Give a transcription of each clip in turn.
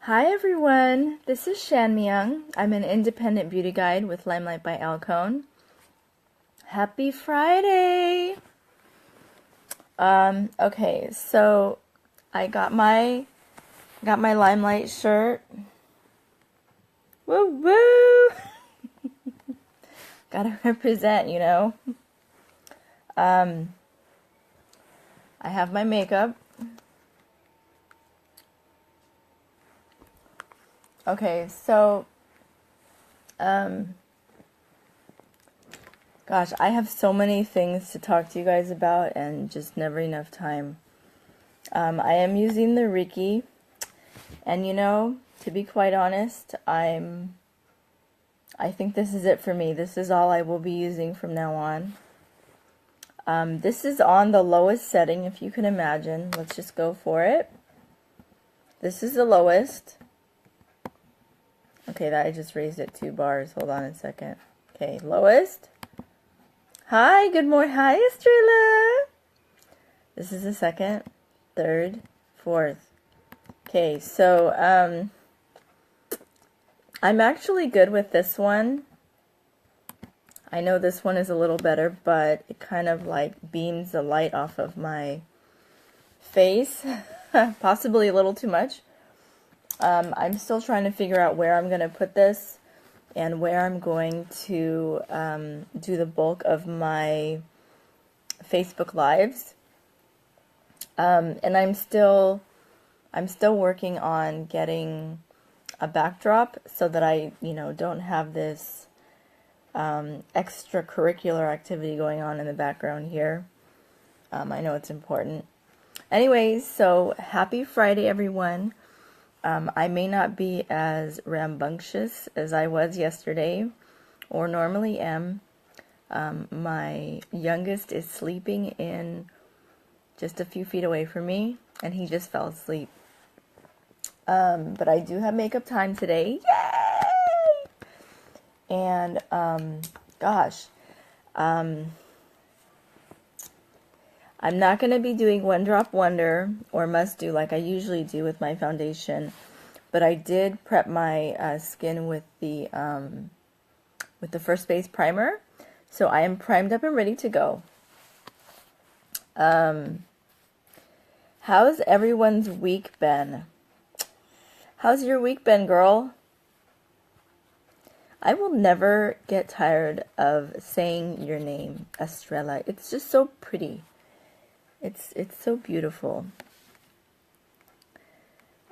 Hi everyone, this is Shan Myung. I'm an independent beauty guide with Limelight by Alcone. Happy Friday! Okay, so I got my Limelight shirt. Woo woo! Gotta represent, you know. I have my makeup. Okay, so gosh, I have so many things to talk to you guys about and just never enough time. I am using the Riki, and you know, to be quite honest, I think this is it for me. This is all I will be using from now on. This is on the lowest setting, if you can imagine. Let's just go for it. This is the lowest. Okay, that I just raised it 2 bars. Hold on a second. Okay, lowest. Hi, good morning. Hi, Estrella. This is the second, third, fourth. Okay, so I'm actually good with this one. I know this one is a little better, but it kind of like beams the light off of my face. Possibly a little too much. I'm still trying to figure out where I'm going to put this and where I'm going to do the bulk of my Facebook Lives. And I'm still working on getting a backdrop so that I, don't have this extracurricular activity going on in the background here. I know it's important. Anyways, so happy Friday, everyone. I may not be as rambunctious as I was yesterday, or normally am. My youngest is sleeping in just a few feet away from me, and he just fell asleep. But I do have makeup time today. Yay! And, gosh, I'm not going to be doing One Drop Wonder or Must Do like I usually do with my foundation, but I did prep my skin with the First Base primer, so I am primed up and ready to go. How's everyone's week been? How's your week been, girl? I will never get tired of saying your name, Estrella. It's just so pretty. It's so beautiful.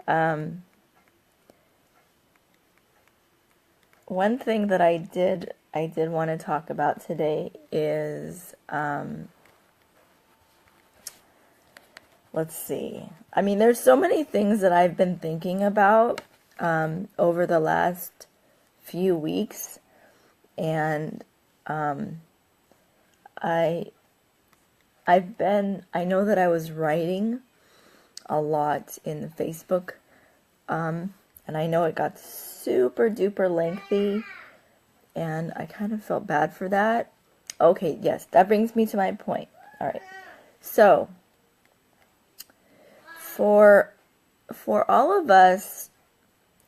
One thing that I did want to talk about today is let's see. I mean, there's so many things that I've been thinking about over the last few weeks, and I know that I was writing a lot in the Facebook, and I know it got super duper lengthy, and I kind of felt bad for that. Okay, yes, that brings me to my point. All right, so for all of us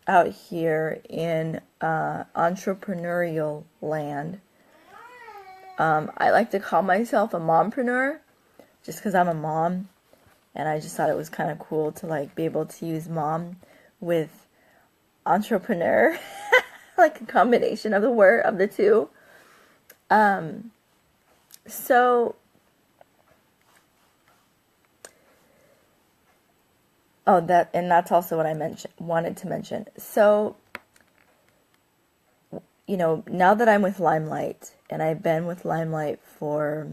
out here in entrepreneurial land, I like to call myself a mompreneur, just because I'm a mom, and I just thought it was kind of cool to like be able to use mom with entrepreneur, like a combination of the two. So, that's also what I wanted to mention. So, now that I'm with Limelight, and I've been with Limelight for,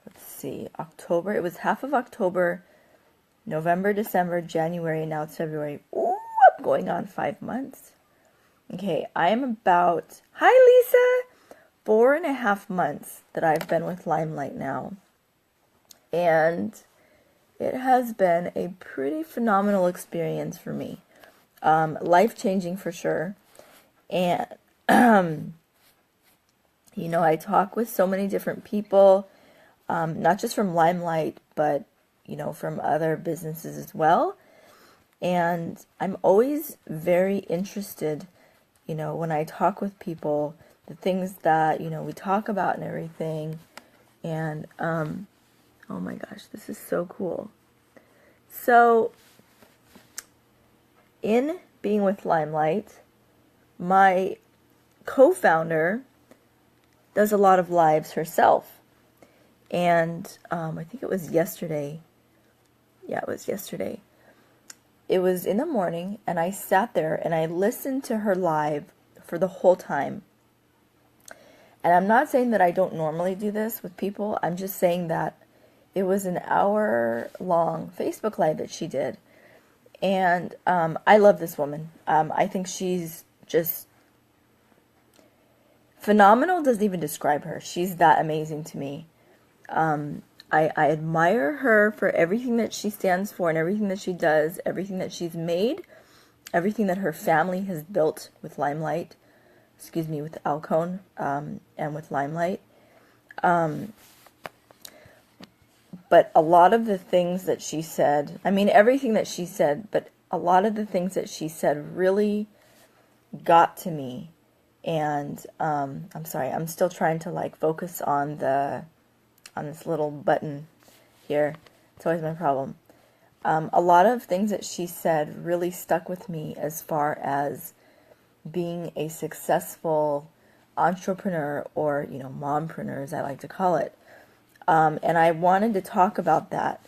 let's see, October. It was half of October, November, December, January, and now it's February. Ooh, I'm going on 5 months. Okay, I am about, hi Lisa, 4.5 months that I've been with Limelight now. And it has been a pretty phenomenal experience for me. Life-changing for sure. And, I talk with so many different people, not just from Limelight, but, from other businesses as well. And I'm always very interested, you know, when I talk with people, the things that, you know, we talk about and everything. And, oh my gosh, this is so cool. So, in being with Limelight, my co-founder does a lot of lives herself. And I think it was yesterday. Yeah, it was yesterday. It was in the morning, and I sat there and I listened to her live for the whole time. And I'm not saying that I don't normally do this with people. I'm just saying that it was an hour-long Facebook Live that she did. And I love this woman. I think she's just phenomenal. Doesn't even describe her. She's that amazing to me. I admire her for everything that she stands for and everything that she does, everything that she's made, everything that her family has built with Limelight, with Alcone, and with Limelight. But a lot of the things that she said, I mean, everything that she said, but a lot of the things that she said really got to me. And I'm sorry, I'm still trying to like focus on this little button here. It's always my problem. A lot of things that she said really stuck with me as far as being a successful entrepreneur, or, you know, mompreneur, as I like to call it. And I wanted to talk about that.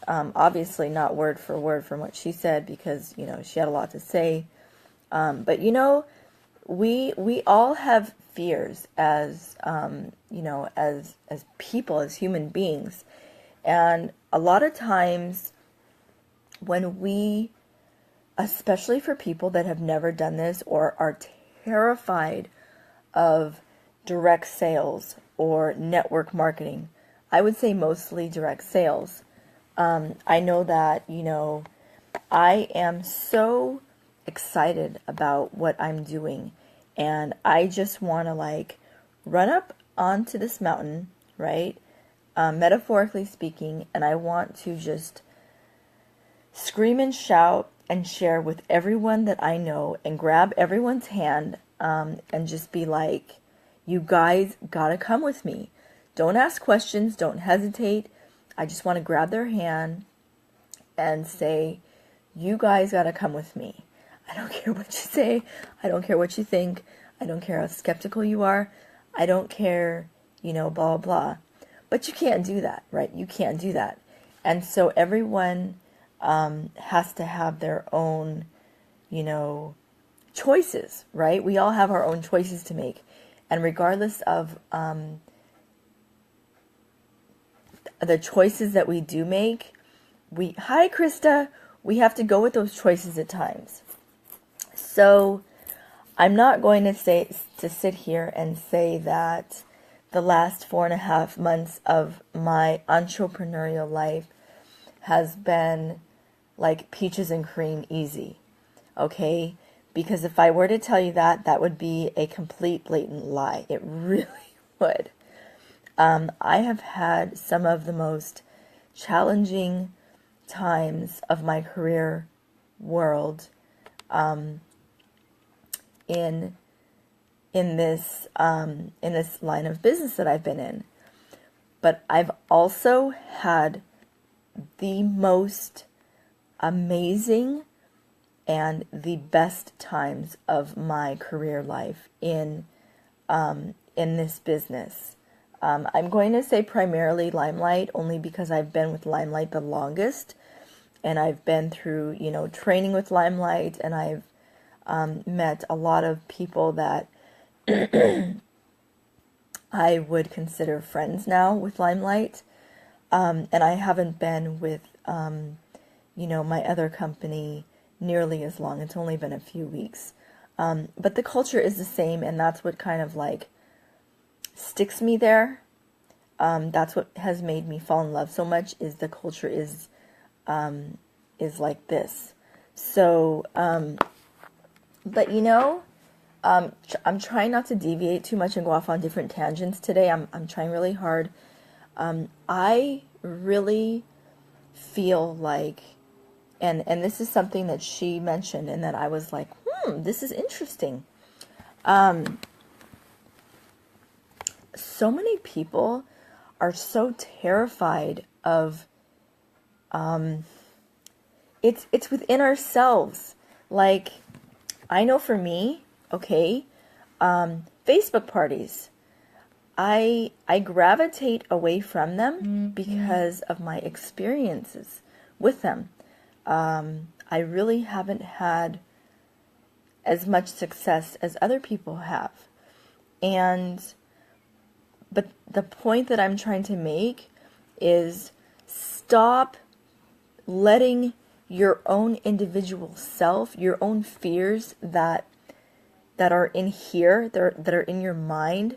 Obviously not word for word from what she said, because, you know, she had a lot to say. But, you know, we all have fears as, you know, as people, as human beings. And a lot of times when we, especially for people that have never done this or are terrified of direct sales or network marketing, I would say mostly direct sales. I know that, you know, I am so excited about what I'm doing, and I just want to like run up onto this mountain, right? Metaphorically speaking, and I want to just scream and shout and share with everyone that I know, and grab everyone's hand, and just be like, you guys gotta come with me. Don't ask questions, don't hesitate. I just want to grab their hand and say, you guys gotta come with me. I don't care what you say. I don't care what you think. I don't care how skeptical you are. I don't care, you know, blah, blah. But you can't do that, right? You can't do that. And so everyone has to have their own, you know, choices, right? We all have our own choices to make. And regardless of the choices that we do make, hi Krista, we have to go with those choices at times. So I'm not going to sit here and say that the last 4.5 months of my entrepreneurial life has been like peaches and cream easy, okay? Because if I were to tell you that, that would be a complete blatant lie. It really would. I have had some of the most challenging times of my career world in this line of business that I've been in. But I've also had the most amazing and the best times of my career life in this business. I'm going to say primarily Limelight, only because I've been with Limelight the longest, and I've been through, you know, training with Limelight, and I've met a lot of people that I would consider friends now with Limelight, and I haven't been with, you know, my other company nearly as long. It's only been a few weeks, but the culture is the same, and that's what kind of like sticks me there. That's what has made me fall in love so much, is the culture is like this. So, but you know, I'm trying not to deviate too much and go off on different tangents today. I'm trying really hard. I really feel like and this is something that she mentioned and that I was like, this is interesting. So many people are so terrified of, it's within ourselves. Like, I know for me, okay, Facebook parties, I gravitate away from them because of my experiences with them. I really haven't had as much success as other people have. But the point that I'm trying to make is stop letting your own individual self, your own fears that are in here, that are in your mind,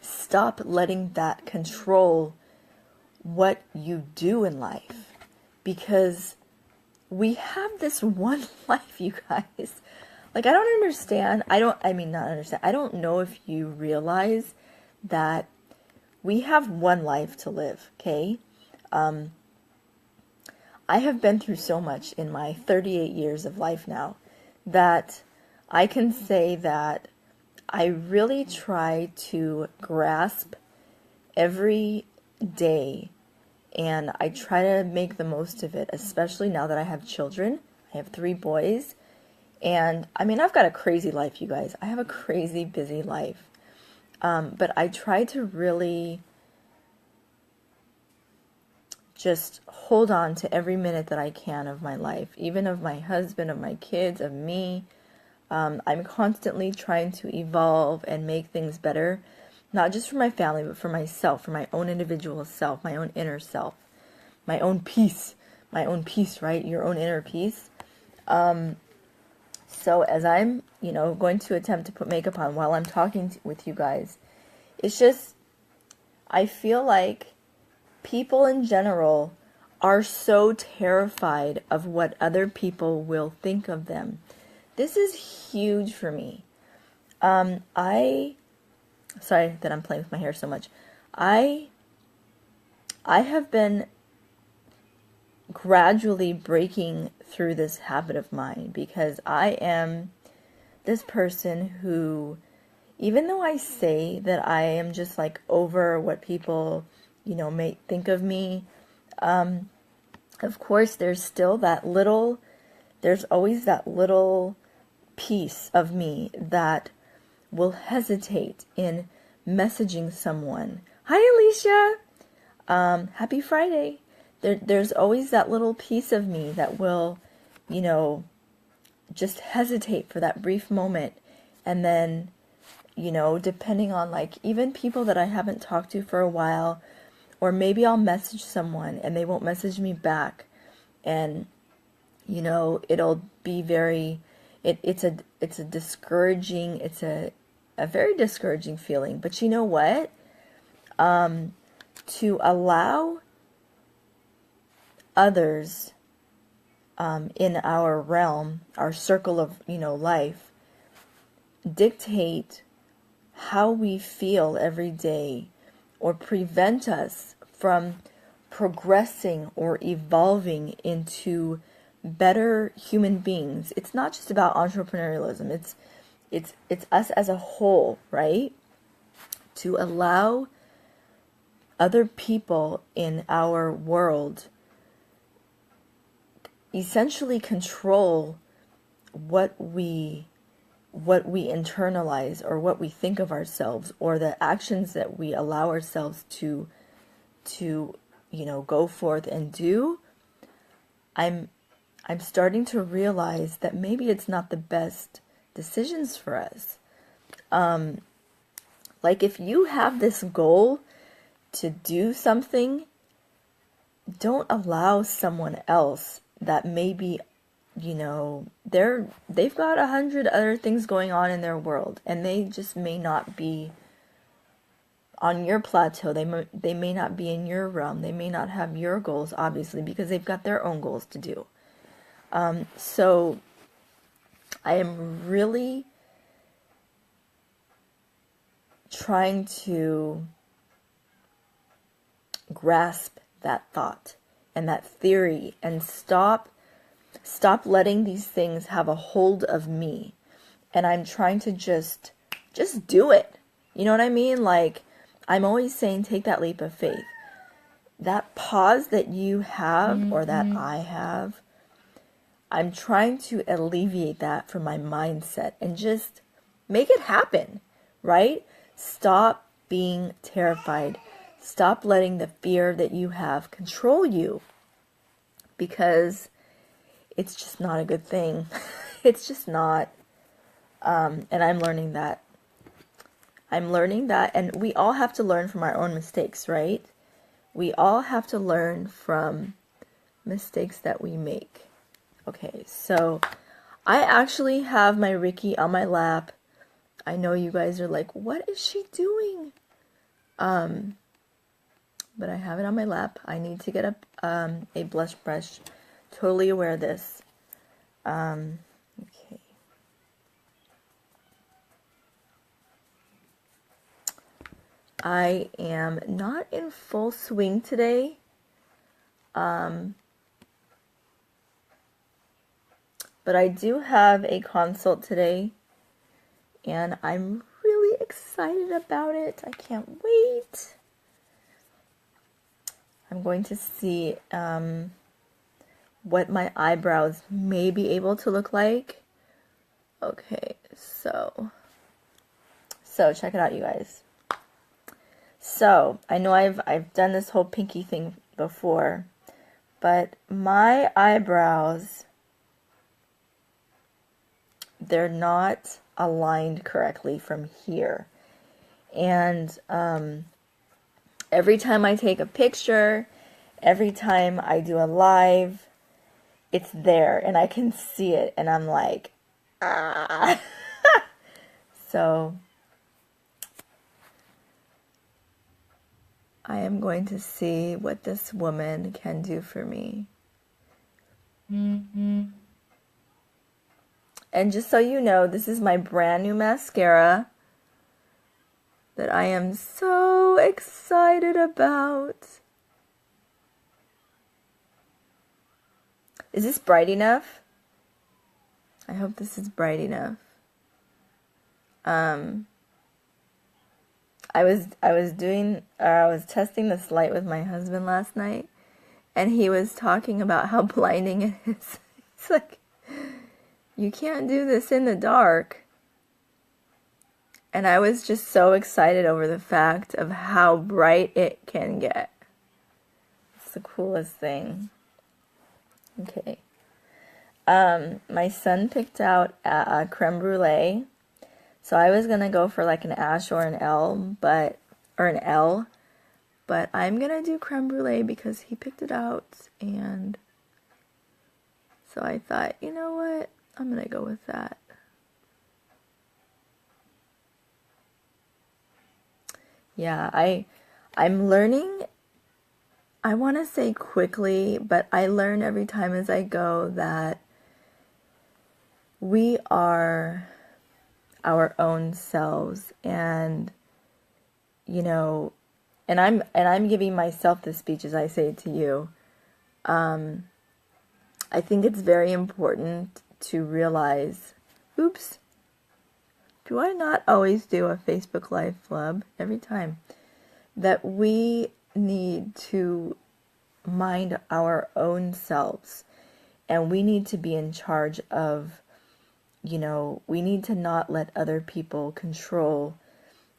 stop letting that control what you do in life. Because we have this one life, you guys. Like, I don't understand. I don't know if you realize that we have one life to live, okay? I have been through so much in my 38 years of life now that I can say that I really try to grasp every day, and I try to make the most of it, especially now that I have children. I have 3 boys, and I mean, I've got a crazy life, you guys. I have a crazy busy life. But I try to really just hold on to every minute that I can of my life, even of my husband, of my kids, of me. I'm constantly trying to evolve and make things better, not just for my family, but for myself, for my own individual self, my own inner self, my own peace, right? Your own inner peace. So as I'm, going to attempt to put makeup on while I'm talking with you guys, it's just, I feel like people in general are so terrified of what other people will think of them. This is huge for me. Sorry that I'm playing with my hair so much. I have been gradually breaking through this habit of mine because I am this person who, even though I say that I am just like over what people, may think of me, of course there's always that little piece of me that will hesitate in messaging someone. Hi, Alicia. Happy Friday. There's always that little piece of me that will, just hesitate for that brief moment. And then, depending on like even people that I haven't talked to for a while, or maybe I'll message someone and they won't message me back. And, it'll be very, it's a discouraging, it's a very discouraging feeling. But you know what? To allow others in our realm, our circle of, life, dictate how we feel every day or prevent us from progressing or evolving into better human beings. It's not just about entrepreneurialism. It's us as a whole, right? To allow other people in our world essentially control what we internalize or what we think of ourselves, or the actions that we allow ourselves to go forth and do. I'm starting to realize that maybe it's not the best decisions for us. Like if you have this goal to do something, don't allow someone else that maybe, they've got 100 other things going on in their world, and they just may not be on your plateau. They may not be in your realm. They may not have your goals, obviously, because they've got their own goals to do. So I am really trying to grasp that thought and that theory and stop stop letting these things have a hold of me. And I'm trying to just do it. You know what I mean? Like, I'm always saying, take that leap of faith. That pause that you have, or that I have, I'm trying to alleviate that from my mindset and just make it happen, right? Stop being terrified. Stop letting the fear that you have control you, because it's just not a good thing. It's just not. And I'm learning that. And we all have to learn from our own mistakes, right? We all have to learn from mistakes that we make. Okay, so I actually have my Riki on my lap. I know you guys are like, what is she doing? But I have it on my lap. I need to get a blush brush. Totally aware of this. Okay. I am not in full swing today. But I do have a consult today, and I'm really excited about it. I can't wait. I'm going to see what my eyebrows may be able to look like. Okay, so check it out, you guys. So, I know I've done this whole pinky thing before, but my eyebrows, they're not aligned correctly from here. And every time I take a picture, every time I do a live, it's there and I can see it and I'm like, ah. So I am going to see what this woman can do for me. And just so you know, this is my brand new mascara that I am so excited about. Is this bright enough? I hope this is bright enough. I was testing this light with my husband last night, and he was talking about how blinding it is. It's like, you can't do this in the dark. And I was just so excited over the fact of how bright it can get. It's the coolest thing. Okay. My son picked out a creme brulee. So I was gonna go for like an ash or an L, but I'm gonna do creme brulee because he picked it out, and so I thought, you know what, I'm gonna go with that. Yeah, I'm learning. I want to say quickly, but I learn every time as I go that we are our own selves, and you know, and I'm giving myself this speech as I say it to you. I think it's very important to realize, oops, do I not always do a Facebook Live flub every time? That we need to mind our own selves, and we need to be in charge of, you know, we need to not let other people control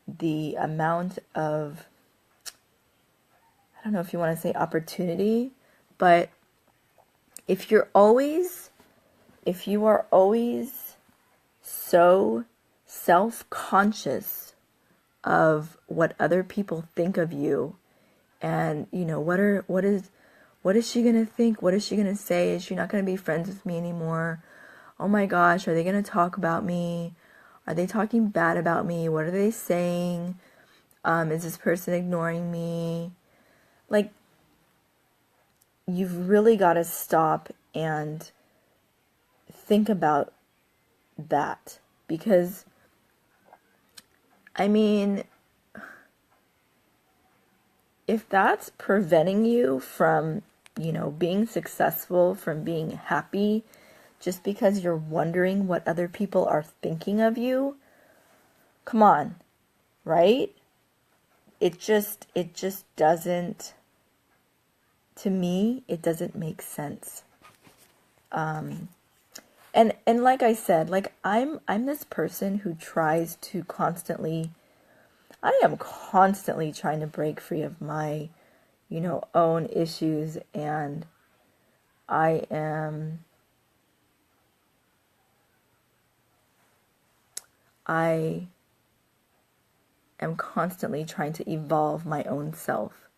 the amount of, I don't know if you want to say opportunity, but if you are always so self-conscious of what other people think of you, and you know, what is she gonna think? What is she gonna say? Is she not gonna be friends with me anymore? Oh my gosh, are they gonna talk about me? Are they talking bad about me? What are they saying? Is this person ignoring me? Like, you've really got to stop and think about that, because I mean, if that's preventing you from you know, being successful, from being happy, just because you're wondering what other people are thinking of you. Come on, right? It just doesn't, to me, it doesn't make sense. And like I said, like I'm this person who tries to constantly, I am constantly trying to break free of my, you know, own issues, and I am constantly trying to evolve my own self.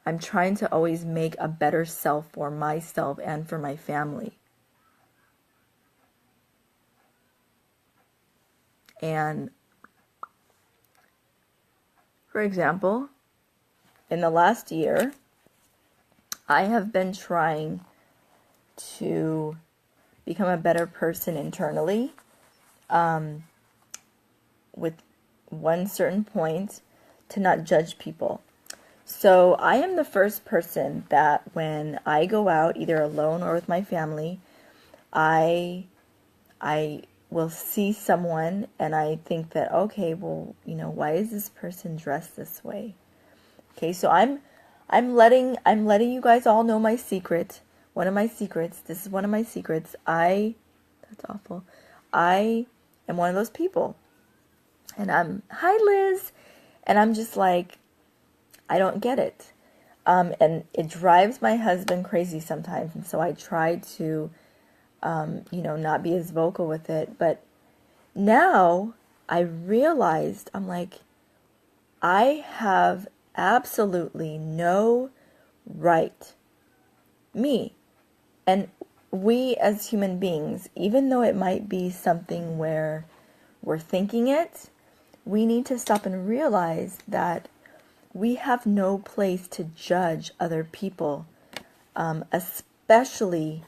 I'm trying to always make a better self for myself and for my family. And for example, in the last year, I have been trying to become a better person internally, with one certain point, to not judge people. So I am the first person that when I go out, either alone or with my family, I will see someone and I think that, okay, well, you know, why is this person dressed this way? Okay, so I'm letting you guys all know my secret. One of my secrets. This is one of my secrets. That's awful. I am one of those people. And hi Liz. And I'm just like, I don't get it. And it drives my husband crazy sometimes. And so I try to, you know, not be as vocal with it. But now I realized, I'm like, I have absolutely no right. Me. And we as human beings, even though it might be something where we're thinking it, we need to stop and realize that we have no place to judge other people, especially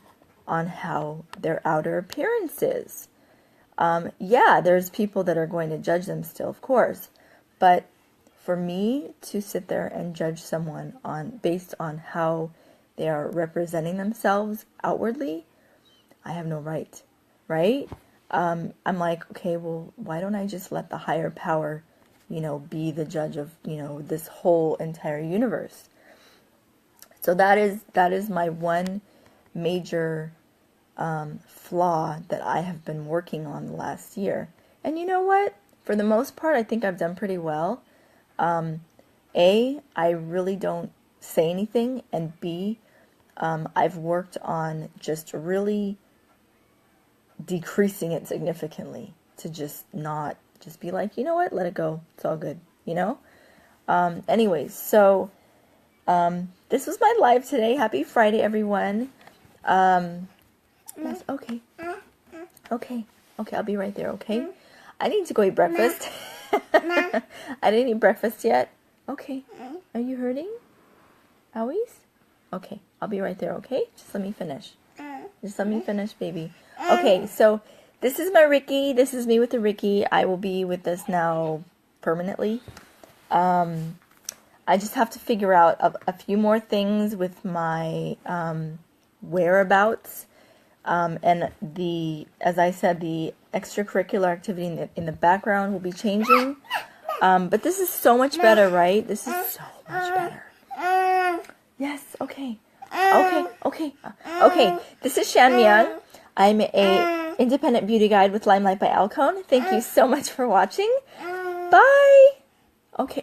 on how their outer appearance is. Yeah, there's people that are going to judge them still, of course, but for me to sit there and judge someone based on how they are representing themselves outwardly, I have no right, right? I'm like, okay, well, why don't I just let the higher power, you know, be the judge of, you know, this whole entire universe? So that is my one major flaw that I have been working on the last year. And you know what? For the most part, I think I've done pretty well. A, I really don't say anything, and B, I've worked on just really decreasing it significantly, to just not just be like, you know what, let it go, it's all good, you know. Anyways, so this was my live today. Happy Friday, everyone. Yes, okay, I'll be right there. Okay, I need to go eat breakfast. I didn't eat breakfast yet. Okay, are you hurting, Owies? Okay, I'll be right there. Okay, just let me finish. Just let me finish, baby. Okay, so this is my Riki. This is me with the Riki. I will be with this now permanently. I just have to figure out a few more things with my whereabouts. And as I said, the extracurricular activity in the background will be changing. But this is so much better, right? This is so much better. Yes, okay. Okay. This is Shan Myung. I'm a independent beauty guide with Limelight by Alcone. Thank you so much for watching. Bye. Okay.